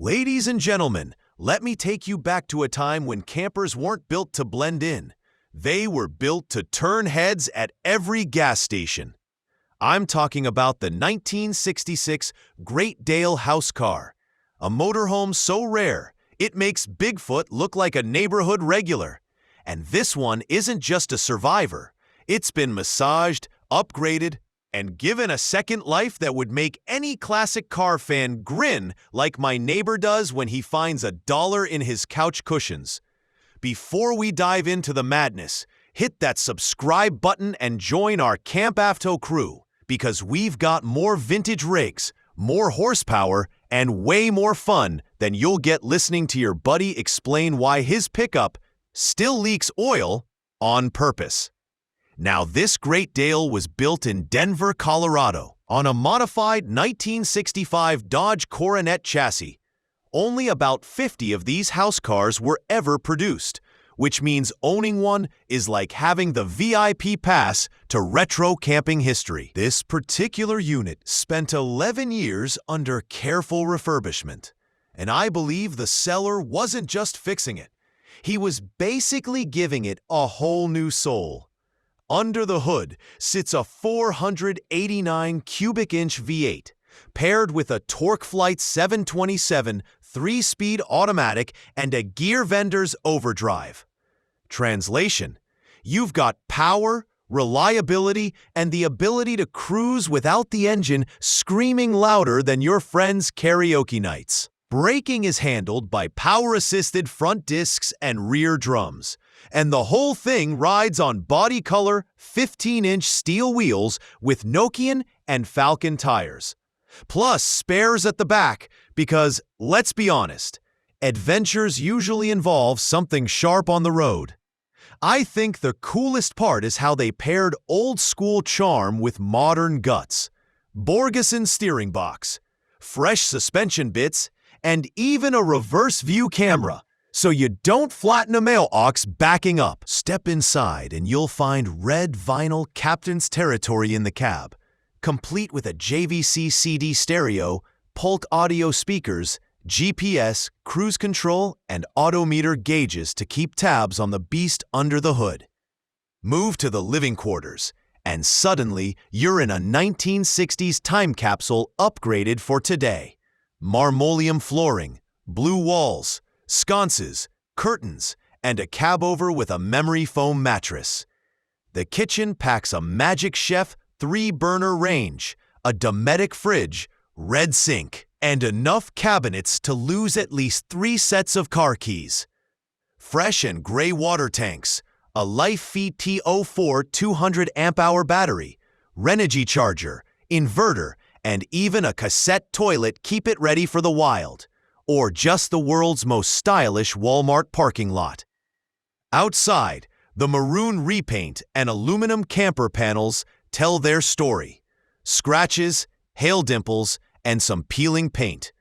Ladies and gentlemen, let me take you back to a time when campers weren't built to blend in. They were built to turn heads at every gas station. I'm talking about the 1966 Great Dale house car, a motorhome so rare it makes Bigfoot look like a neighborhood regular. And this one isn't just a survivor. It's been massaged, upgraded, and given a second life that would make any classic car fan grin like my neighbor does when he finds $1 in his couch cushions. Before we dive into the madness, hit that subscribe button and join our CampAvto crew, because we've got more vintage rigs, more horsepower, and way more fun than you'll get listening to your buddy explain why his pickup still leaks oil on purpose. Now, this Great Dale was built in Denver, Colorado, on a modified 1965 Dodge Coronet chassis. Only about 50 of these house cars were ever produced, which means owning one is like having the VIP pass to retro camping history. This particular unit spent 11 years under careful refurbishment, and I believe the seller wasn't just fixing it. He was basically giving it a whole new soul. Under the hood sits a 489 cubic inch V8, paired with a TorqueFlite 727 3-speed automatic and a gear vendor's overdrive. Translation: you've got power, reliability, and the ability to cruise without the engine screaming louder than your friends' karaoke nights. Braking is handled by power-assisted front discs and rear drums, and the whole thing rides on body-color 15-inch steel wheels with Nokian and Falcon tires. Plus spares at the back because, let's be honest, adventures usually involve something sharp on the road. I think the coolest part is how they paired old-school charm with modern guts. Borgeson steering box, fresh suspension bits, and even a reverse view camera, so you don't flatten a mail ox backing up. Step inside and you'll find red vinyl captain's territory in the cab, complete with a JVC CD stereo, Polk audio speakers, GPS, cruise control, and odometer gauges to keep tabs on the beast under the hood. Move to the living quarters, and suddenly you're in a 1960s time capsule upgraded for today. Marmoleum flooring, blue walls, sconces, curtains, and a cab-over with a memory foam mattress. The kitchen packs a Magic Chef 3-burner range, a Dometic fridge, red sink, and enough cabinets to lose at least 3 sets of car keys. Fresh and gray water tanks, a LifeFeet T04 200 amp-hour battery, Renogy charger, inverter, and even a cassette toilet keep it ready for the wild, or just the world's most stylish Walmart parking lot. Outside, the maroon repaint and aluminum camper panels tell their story. Scratches, hail dimples, and some peeling paint.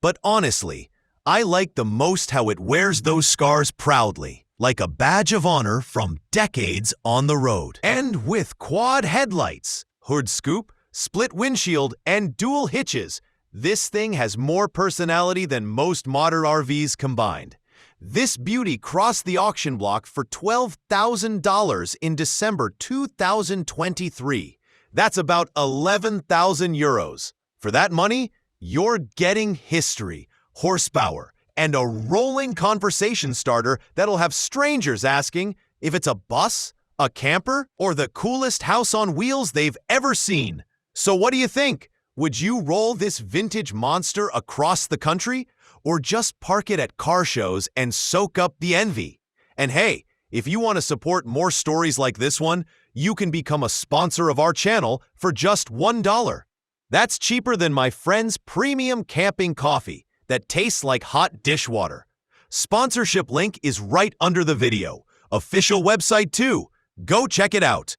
But honestly, I like the most how it wears those scars proudly, like a badge of honor from decades on the road. And with quad headlights, hood scoop, split windshield, and dual hitches, this thing has more personality than most modern RVs combined. This beauty crossed the auction block for $12,000 in December 2023. That's about 11,000 euros. For that money, you're getting history, horsepower, and a rolling conversation starter that'll have strangers asking if it's a bus, a camper, or the coolest house on wheels they've ever seen. So what do you think? Would you roll this vintage monster across the country, or just park it at car shows and soak up the envy? And hey, if you want to support more stories like this one, you can become a sponsor of our channel for just $1. That's cheaper than my friend's premium camping coffee that tastes like hot dishwater. Sponsorship link is right under the video. Official website too. Go check it out.